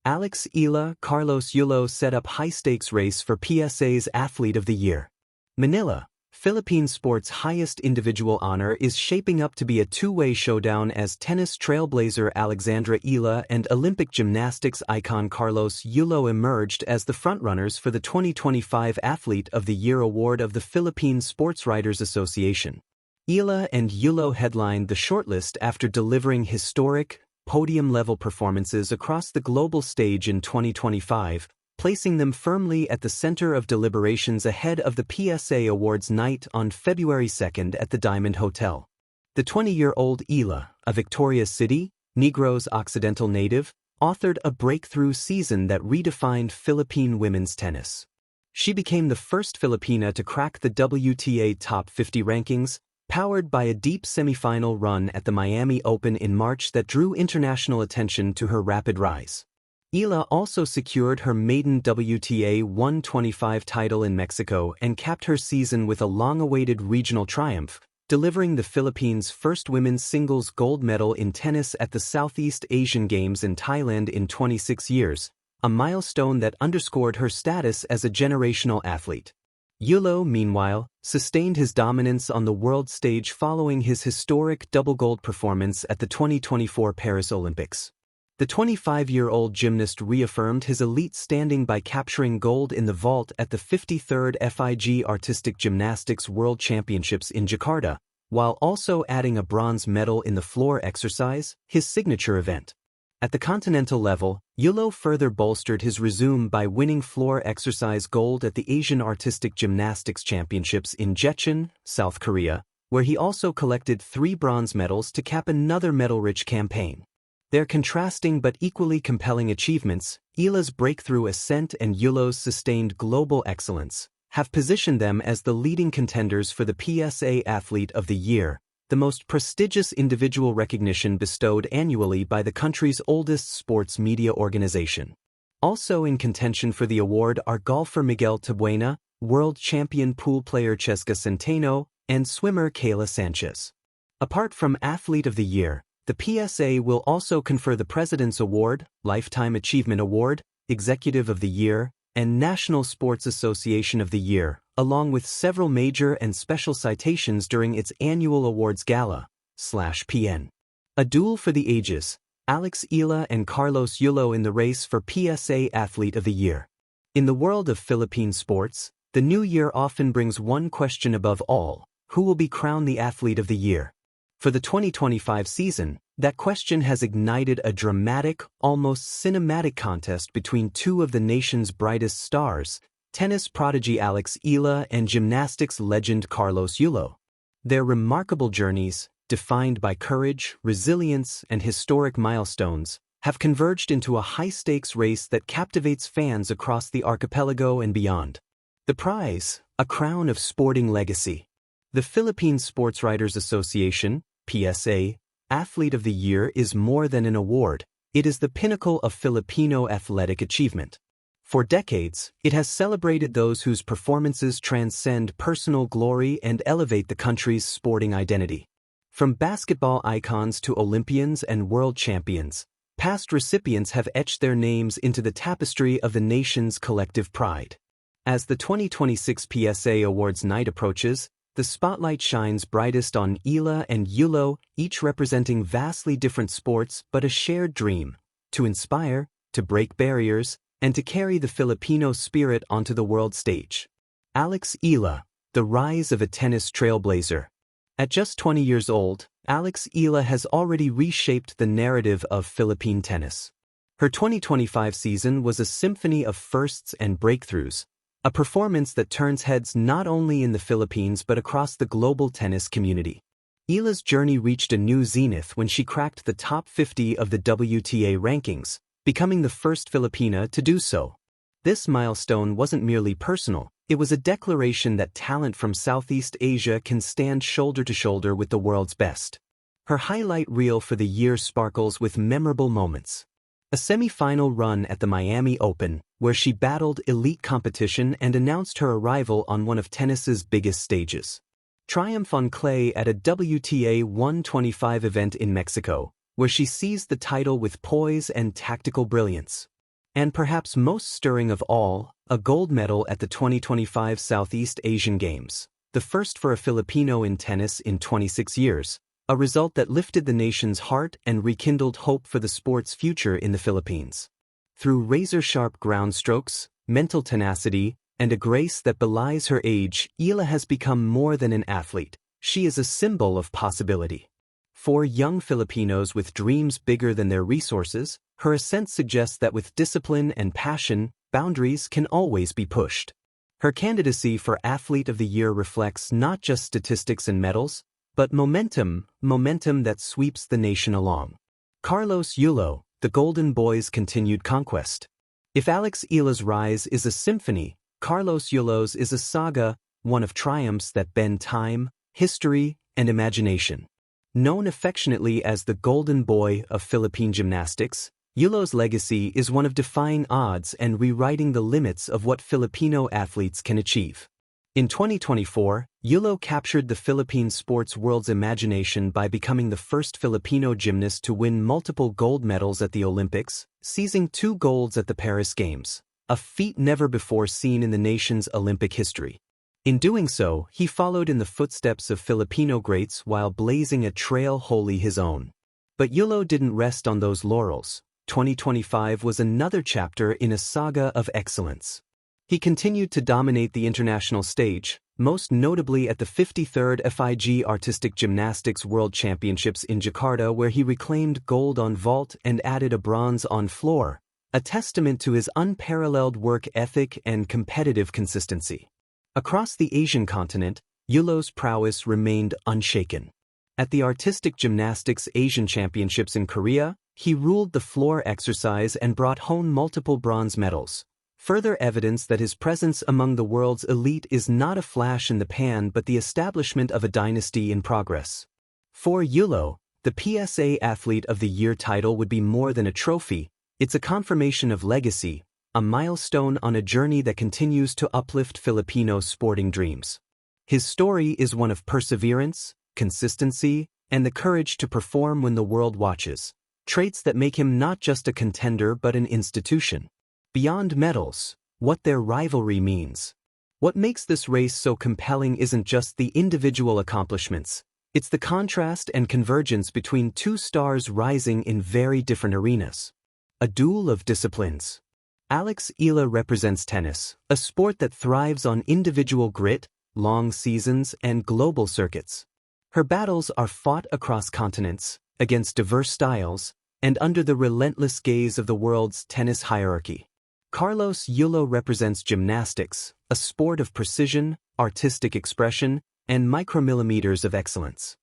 Eala Carlos Yulo set up high-stakes race for PSA's Athlete of the Year. Manila, Philippine sport's highest individual honor is shaping up to be a two-way showdown as tennis trailblazer Alexandra Eala and Olympic gymnastics icon Carlos Yulo emerged as the frontrunners for the 2025 Athlete of the Year award of the Philippine Sports Writers Association. Eala and Yulo headlined the shortlist after delivering historic, podium-level performances across the global stage in 2025, placing them firmly at the center of deliberations ahead of the PSA Awards night on February 2 at the Diamond Hotel. The 20-year-old Eala, a Victoria City, Negros Occidental native, authored a breakthrough season that redefined Philippine women's tennis. She became the first Filipina to crack the WTA Top 50 rankings, powered by a deep semifinal run at the Miami Open in March that drew international attention to her rapid rise. Eala also secured her maiden WTA 125 title in Mexico and capped her season with a long-awaited regional triumph, delivering the Philippines' first women's singles gold medal in tennis at the Southeast Asian Games in Thailand in 26 years, a milestone that underscored her status as a generational athlete. Yulo, meanwhile, sustained his dominance on the world stage following his historic double gold performance at the 2024 Paris Olympics. The 25-year-old gymnast reaffirmed his elite standing by capturing gold in the vault at the 53rd FIG Artistic Gymnastics World Championships in Jakarta, while also adding a bronze medal in the floor exercise, his signature event. At the continental level, Yulo further bolstered his resume by winning floor exercise gold at the Asian Artistic Gymnastics Championships in Jecheon, South Korea, where he also collected 3 bronze medals to cap another medal-rich campaign. Their contrasting but equally compelling achievements, Eala's breakthrough ascent and Yulo's sustained global excellence, have positioned them as the leading contenders for the PSA Athlete of the Year, the most prestigious individual recognition bestowed annually by the country's oldest sports media organization. Also in contention for the award are golfer Miguel Tabuena, world champion pool player Cheska Centeno, and swimmer Kayla Sanchez. Apart from Athlete of the Year, the PSA will also confer the President's Award, Lifetime Achievement Award, Executive of the Year, and National Sports Association of the Year, along with several major and special citations during its annual awards gala/PN. A duel for the ages, Eala and Carlos Yulo in the race for PSA Athlete of the Year. In the world of Philippine sports, the new year often brings one question above all: who will be crowned the Athlete of the Year? For the 2025 season, that question has ignited a dramatic, almost cinematic contest between two of the nation's brightest stars, tennis prodigy Eala and gymnastics legend Carlos Yulo. Their remarkable journeys, defined by courage, resilience, and historic milestones, have converged into a high-stakes race that captivates fans across the archipelago and beyond. The prize, a crown of sporting legacy. The Philippine Sports Writers Association, PSA, Athlete of the Year is more than an award, it is the pinnacle of Filipino athletic achievement. For decades, it has celebrated those whose performances transcend personal glory and elevate the country's sporting identity. From basketball icons to Olympians and world champions, past recipients have etched their names into the tapestry of the nation's collective pride. As the 2026 PSA Awards night approaches, the spotlight shines brightest on Eala and Yulo, each representing vastly different sports but a shared dream: to inspire, to break barriers, and to carry the Filipino spirit onto the world stage. Eala, the rise of a tennis trailblazer. At just 20 years old, Eala has already reshaped the narrative of Philippine tennis. Her 2025 season was a symphony of firsts and breakthroughs, a performance that turns heads not only in the Philippines but across the global tennis community. Eala's journey reached a new zenith when she cracked the top 50 of the WTA rankings, becoming the first Filipina to do so. This milestone wasn't merely personal, it was a declaration that talent from Southeast Asia can stand shoulder to shoulder with the world's best. Her highlight reel for the year sparkles with memorable moments. A semi-final run at the Miami Open, where she battled elite competition and announced her arrival on one of tennis's biggest stages. Triumph on clay at a WTA 125 event in Mexico, where she seized the title with poise and tactical brilliance. And perhaps most stirring of all, a gold medal at the 2025 Southeast Asian Games, the first for a Filipino in tennis in 26 years, a result that lifted the nation's heart and rekindled hope for the sport's future in the Philippines. Through razor-sharp ground strokes, mental tenacity, and a grace that belies her age, Eala has become more than an athlete. She is a symbol of possibility. For young Filipinos with dreams bigger than their resources, her ascent suggests that with discipline and passion, boundaries can always be pushed. Her candidacy for Athlete of the Year reflects not just statistics and medals, but momentum that sweeps the nation along. Carlos Yulo, the Golden Boy's continued conquest. If Alex Eala's rise is a symphony, Carlos Yulo's is a saga, one of triumphs that bend time, history, and imagination. Known affectionately as the Golden Boy of Philippine gymnastics, Yulo's legacy is one of defying odds and rewriting the limits of what Filipino athletes can achieve. In 2024, Yulo captured the Philippine sports world's imagination by becoming the first Filipino gymnast to win multiple gold medals at the Olympics, seizing 2 golds at the Paris Games, a feat never before seen in the nation's Olympic history. In doing so, he followed in the footsteps of Filipino greats while blazing a trail wholly his own. But Yulo didn't rest on those laurels. 2025 was another chapter in a saga of excellence. He continued to dominate the international stage, most notably at the 53rd FIG Artistic Gymnastics World Championships in Jakarta, where he reclaimed gold on vault and added a bronze on floor, a testament to his unparalleled work ethic and competitive consistency. Across the Asian continent, Yulo's prowess remained unshaken. At the Artistic Gymnastics Asian Championships in Korea, he ruled the floor exercise and brought home multiple bronze medals, further evidence that his presence among the world's elite is not a flash in the pan but the establishment of a dynasty in progress. For Yulo, the PSA Athlete of the Year title would be more than a trophy, it's a confirmation of legacy, a milestone on a journey that continues to uplift Filipino sporting dreams. His story is one of perseverance, consistency, and the courage to perform when the world watches, traits that make him not just a contender but an institution. Beyond medals, what their rivalry means. What makes this race so compelling isn't just the individual accomplishments, it's the contrast and convergence between 2 stars rising in very different arenas. A duel of disciplines. Alex Eala represents tennis, a sport that thrives on individual grit, long seasons, and global circuits. Her battles are fought across continents, against diverse styles, and under the relentless gaze of the world's tennis hierarchy. Carlos Yulo represents gymnastics, a sport of precision, artistic expression, and micromillimeters of excellence.